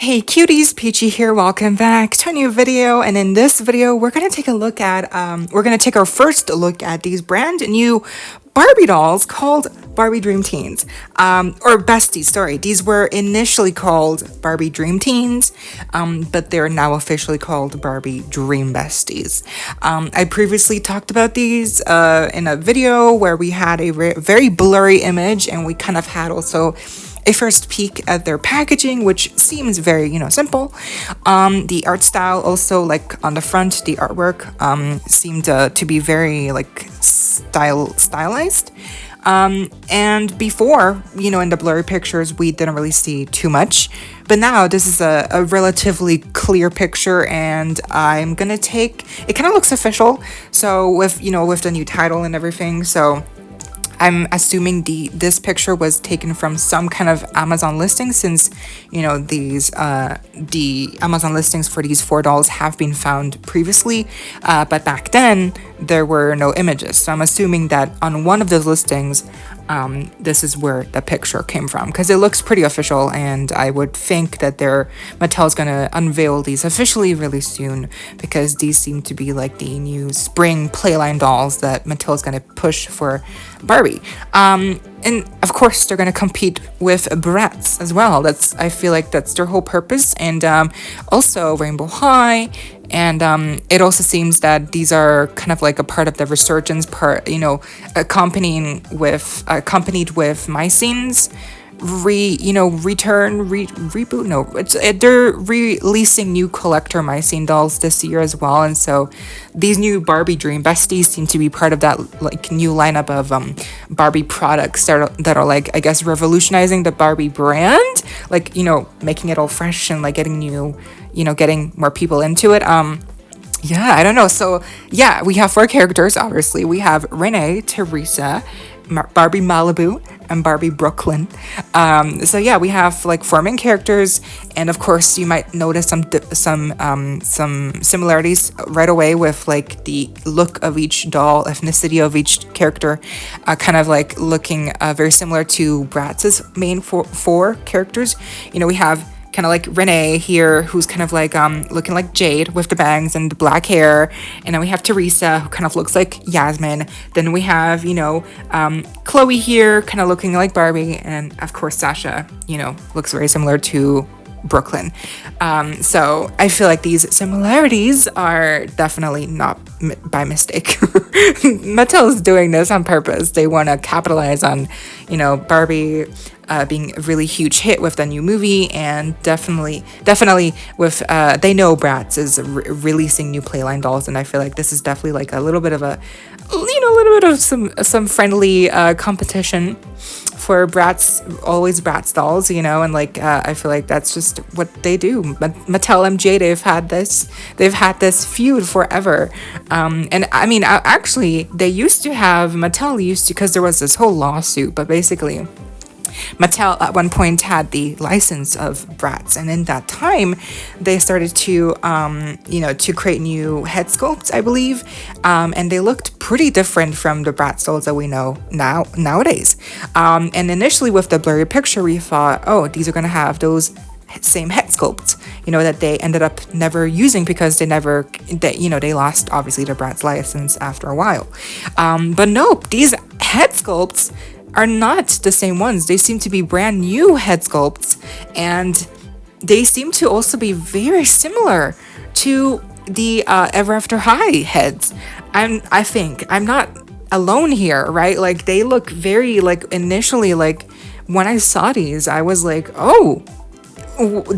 Hey cuties, PeachY here, welcome back to a new video, and in this video we're going to take a look at, our first look at these brand new Barbie dolls called Barbie Dream Teens, or Besties, sorry. These were initially called Barbie Dream Teens, but they're now officially called Barbie Dream Besties. I previously talked about these in a video where we had a very blurry image, and we kind of had also a first peek at their packaging, which seems very, simple. The art style also, like on the front, the artwork seemed to be very like stylized. And before, in the blurry pictures, we didn't really see too much. But now this is a relatively clear picture, and I'm gonna take, it kind of looks official. So with the new title and everything, so I'm assuming this picture was taken from some kind of Amazon listing, since the Amazon listings for these 4 dolls have been found previously, but back then there were no images. So I'm assuming that on one of those listings, this is where the picture came from, because it looks pretty official, and I would think that Mattel's gonna unveil these officially really soon, because these seem to be like the new spring playline dolls that Mattel's gonna push for Barbie. And of course they're gonna compete with Bratz as well. I feel like that's their whole purpose, and also Rainbow High. And it also seems that these are kind of like a part of the resurgence accompanied with My Scenes reboot. No, they're releasing new collector My Scene dolls this year as well, and so these new Barbie Dream Besties seem to be part of that like new lineup of Barbie products that are like, I guess, revolutionizing the Barbie brand, like making it all fresh and like getting getting more people into it. Yeah, I don't know. So yeah, we have 4 characters. Obviously, we have Renee, Teresa, Barbie Malibu, and Barbie Brooklyn. So yeah, we have like 4 main characters, and of course you might notice some similarities right away with like the look of each doll, ethnicity of each character, kind of like looking very similar to Bratz's main 4 characters. We have kind of like Renee here, who's kind of like looking like Jade with the bangs and the black hair, and then we have Teresa, who kind of looks like Yasmin. Then we have Chloe here, kind of looking like Barbie, and of course Sasha looks very similar to Brooklyn. So I feel like these similarities are definitely not by mistake. Mattel is doing this on purpose. They want to capitalize on Barbie being a really huge hit with the new movie, and definitely with they know Bratz is releasing new playline dolls, and I feel like this is definitely like a little bit of some friendly competition for Bratz, always Bratz dolls, and like I feel like that's just what they do. Mattel MJ, they've had this feud forever, and I mean actually Mattel used to, because there was this whole lawsuit, but basically Mattel at one point had the license of Bratz, and in that time they started to to create new head sculpts, I believe, and they looked pretty different from the Bratz dolls that we know nowadays. And initially with the blurry picture, we thought, oh, these are gonna have those same head sculpts, that they ended up never using, because they lost obviously the Bratz license after a while. But nope, these head sculpts are not the same ones. They seem to be brand new head sculpts, and they seem to also be very similar to the Ever After High heads. I think I'm not alone here, right? Like they look very like, initially, like when I saw these, I was like, oh,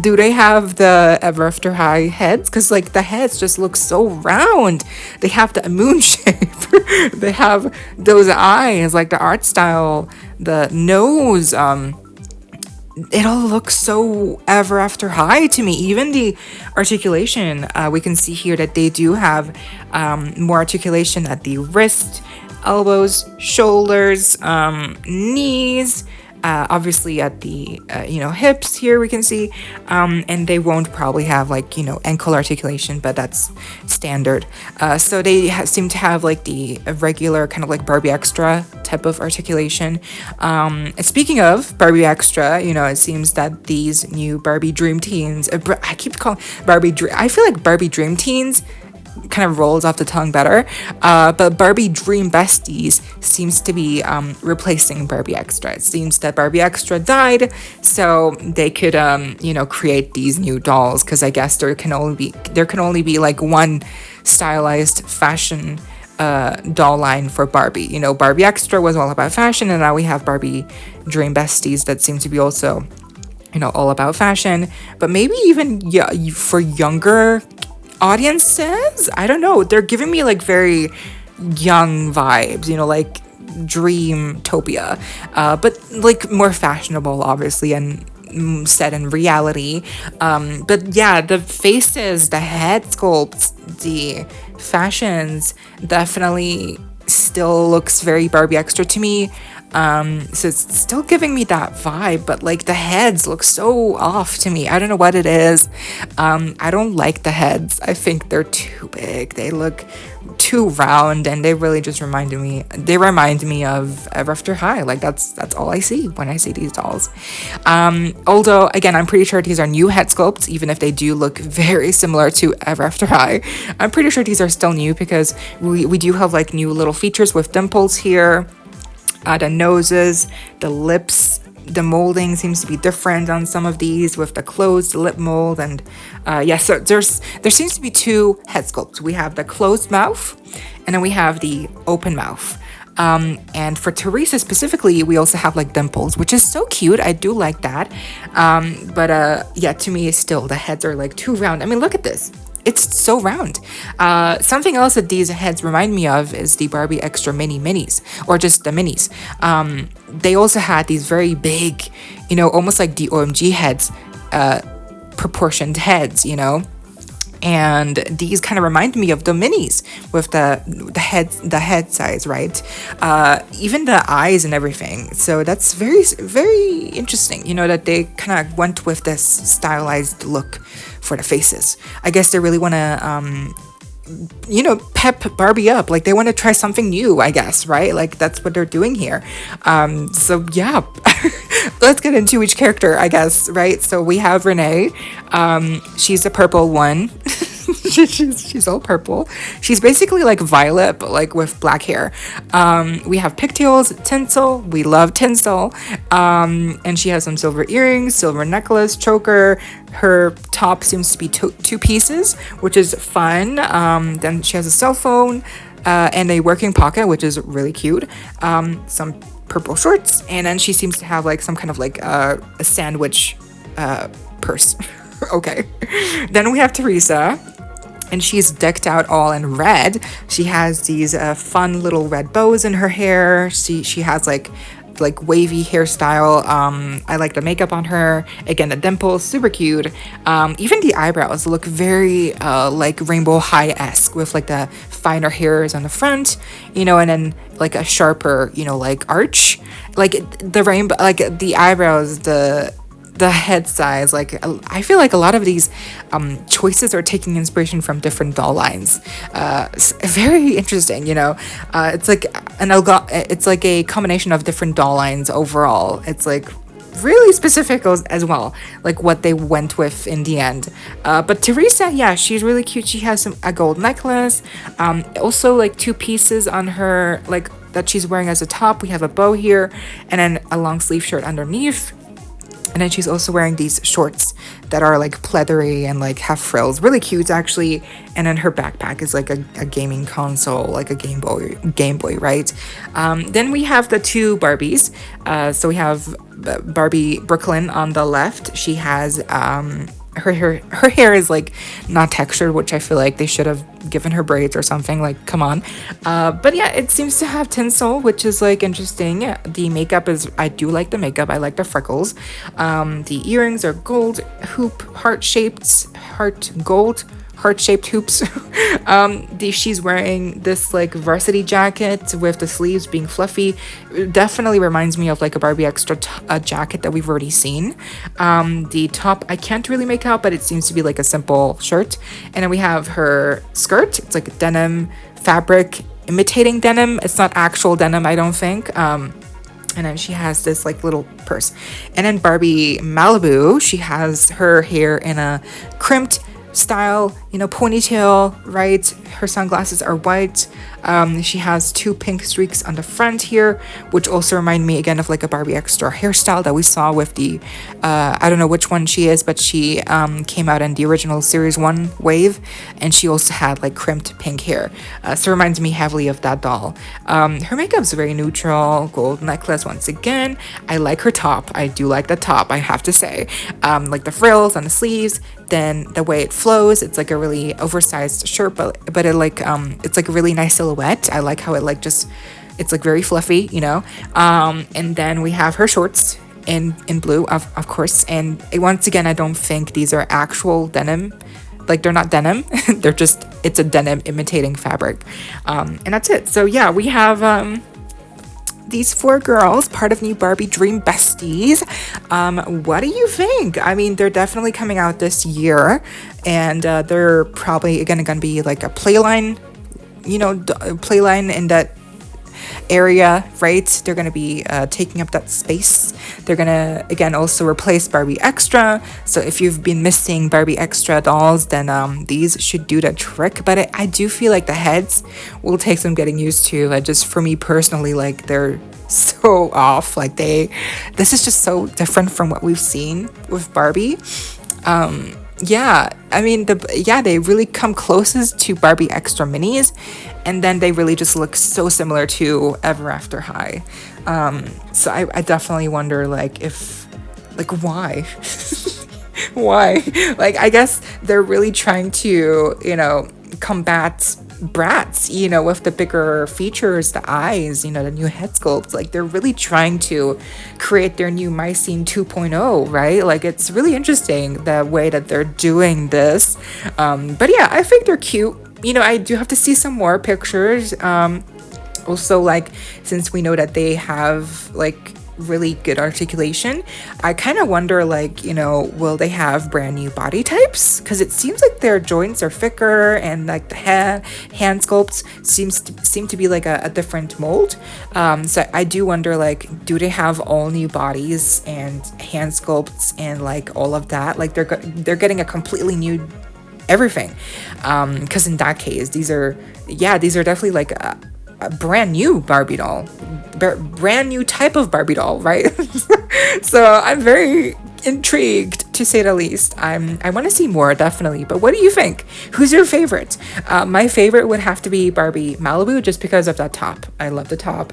do they have the Ever After High heads? Because like the heads just look so round. They have the moon shape. They have those eyes, like the art style, the nose. It all looks so Ever After High to me. Even the articulation, we can see here that they do have more articulation at the wrist, elbows, shoulders, knees. obviously at the hips here we can see, and they won't probably have like ankle articulation, but that's standard. So they seem to have like the regular kind of like Barbie Extra type of articulation. And speaking of Barbie Extra, it seems that these new Barbie Dream Teens, I keep calling I feel like Barbie Dream Teens kind of rolls off the tongue better, but Barbie Dream Besties seems to be replacing Barbie Extra. It seems that Barbie Extra died, so they could create these new dolls, because I guess there can only be like one stylized fashion doll line for Barbie. Barbie Extra was all about fashion, and now we have Barbie Dream Besties that seem to be also all about fashion, but maybe even for younger audiences. I don't know, they're giving me like very young vibes, like Dreamtopia, but like more fashionable obviously, and set in reality. But yeah, the faces, the head sculpts, the fashions definitely still looks very Barbie Extra to me. So it's still giving me that vibe, but like the heads look so off to me. I don't know what it is. I don't like the heads. I think they're too big. They look too round, and they really just remind me of Ever After High. Like that's all I see when I see these dolls. Although again, I'm pretty sure these are new head sculpts, even if they do look very similar to Ever After High. I'm pretty sure these are still new, because we do have like new little features with dimples here. The noses, the lips, the molding seems to be different on some of these, with the closed lip mold. And so there seems to be two head sculpts. We have the closed mouth, and then we have the open mouth. And for Teresa specifically, we also have like dimples, which is so cute. I do like that. But to me, still the heads are like too round. I mean, look at this. It's so round. Something else that these heads remind me of is the Barbie Extra minis, or just the minis. They also had these very big, almost like the OMG heads, proportioned heads, and these kind of remind me of the minis with the head size, right? Even the eyes and everything. So that's very, very interesting, that they kind of went with this stylized look for the faces. I guess they really want to pep Barbie up. Like they want to try something new, I guess, right? Like that's what they're doing here. So yeah, let's get into each character, I guess, right? So we have Renee. She's the purple one. she's all purple. She's basically like Violet, but like with black hair. We have pigtails, tinsel. We love tinsel. And she has some silver earrings, silver necklace, choker. Her top seems to be two pieces, which is fun. Then she has a cell phone and a working pocket, which is really cute. Some purple shorts, and then she seems to have like some kind of like a sandwich purse. Okay. Then we have Teresa, and she's decked out all in red. She has these fun little red bows in her hair. She has like wavy hairstyle. I like the makeup on her. Again, the dimples, super cute. Even the eyebrows look very like Rainbow High-esque, with like the finer hairs on the front, and then like a sharper, like arch. Like the rainbow, like the eyebrows, the head size. Like I feel like a lot of these choices are taking inspiration from different doll lines. Very interesting, it's like it's like a combination of different doll lines overall. It's like really specific as well, like what they went with in the end. But Teresa, yeah, she's really cute. She has a gold necklace, also like two pieces on her, like that she's wearing as a top. We have a bow here, and then a long sleeve shirt underneath. And then she's also wearing these shorts that are like pleathery and like have frills. Really cute, actually. And then her backpack is like a gaming console, like a Game Boy, right? Then we have the two Barbies. So we have Barbie Brooklyn on the left. She has her hair is like not textured, which I feel like they should have given her braids or something. Like, come on. But yeah, it seems to have tinsel, which is like interesting. The makeup I do like the makeup. I like the freckles. The earrings are gold hoop, heart heart-shaped hoops. She's wearing this like varsity jacket with the sleeves being fluffy. It definitely reminds me of like a Barbie extra jacket that we've already seen. The top I can't really make out, but it seems to be like a simple shirt. And then we have her skirt. It's like denim fabric imitating denim. It's not actual denim, I don't think. And then she has this like little purse. And then Barbie Malibu, she has her hair in a crimped style, ponytail, right? Her sunglasses are white. She has 2 pink streaks on the front here, which also remind me again of like a Barbie extra hairstyle that we saw with the I don't know which one she is, but she came out in the original series 1 wave, and she also had like crimped pink hair, so it reminds me heavily of that doll. Her makeup's very neutral. Gold necklace once again. I like her top. I do like the top, I have to say. Like the frills on the sleeves, then the way it flows, it's like a really oversized shirt, but it like it's like a really nice silhouette. I like how it like just, it's like very fluffy, and then we have her shorts in blue, of course, and once again, I don't think these are actual denim. Like, they're not denim. They're just, it's a denim imitating fabric, and that's it. So yeah, we have these 4 girls, part of new Barbie Dream Besties. What do you think? I mean, they're definitely coming out this year, and they're probably gonna be like a playline, playline in that area, right? They're gonna be taking up that space. They're gonna again also replace Barbie Extra. So if you've been missing Barbie Extra dolls, then these should do the trick. But I do feel like the heads will take some getting used to. Like, just for me personally, like, they're so off. Like, this is just so different from what we've seen with Barbie. Yeah, I mean, they really come closest to Barbie Extra Minis, and then they really just look so similar to Ever After High. So I definitely wonder, like, why? Why? Like, I guess they're really trying to, combat Bratz, with the bigger features, the eyes, the new head sculpt. Like, they're really trying to create their new Mycene 2.0, right? Like, it's really interesting the way that they're doing this. But yeah, I think they're cute. I do have to see some more pictures. Also, like, since we know that they have like really good articulation, I kind of wonder, like, will they have brand new body types? Because it seems like their joints are thicker, and like the hand sculpts seem to be like a different mold. So I do wonder, like, do they have all new bodies and hand sculpts and like all of that? Like, they're getting a completely new everything. Because in that case, these are definitely like a brand new Barbie doll, brand new type of Barbie doll, right? So I'm very intrigued, to say the least. I want to see more, definitely. But what do you think? Who's your favorite? My favorite would have to be Barbie Malibu, just because of that top. I love the top.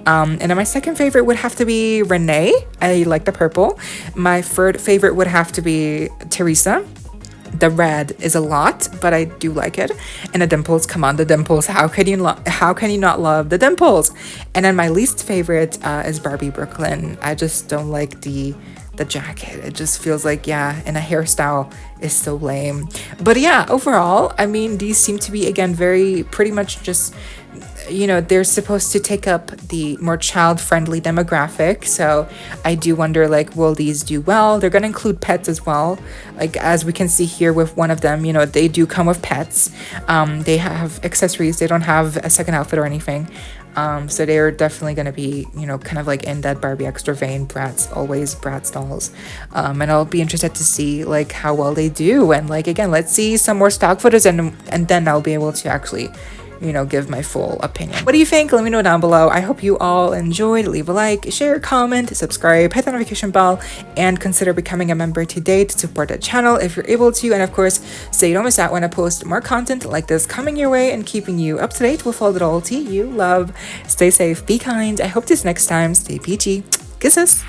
And then my second favorite would have to be Renee. I like the purple. My third favorite would have to be Teresa. The red is a lot, but I do like it. And the dimples, come on, the dimples. How can you not love the dimples? And then my least favorite is Barbie Brooklyn. I just don't like the jacket. It just feels like, and a hairstyle is so lame. But yeah, overall, I mean, these seem to be, again, very pretty much just, they're supposed to take up the more child-friendly demographic. So I do wonder, like, will these do well? They're going to include pets as well. Like, as we can see here with one of them, they do come with pets. They have accessories. They don't have a second outfit or anything. So they're definitely going to be, kind of like in that Barbie Extra vein, always Bratz dolls. And I'll be interested to see, like, how well they do. And, like, again, let's see some more stock photos, and then I'll be able to actually, give my full opinion. What do you think? Let me know down below. I hope you all enjoyed. Leave a like, share, comment, subscribe, hit the notification bell, and consider becoming a member today to support the channel if you're able to. And of course, so you don't miss out when I post more content like this coming your way and keeping you up to date with all the loyalty you love. Stay safe, be kind. I hope this next time. Stay peachy. Kisses.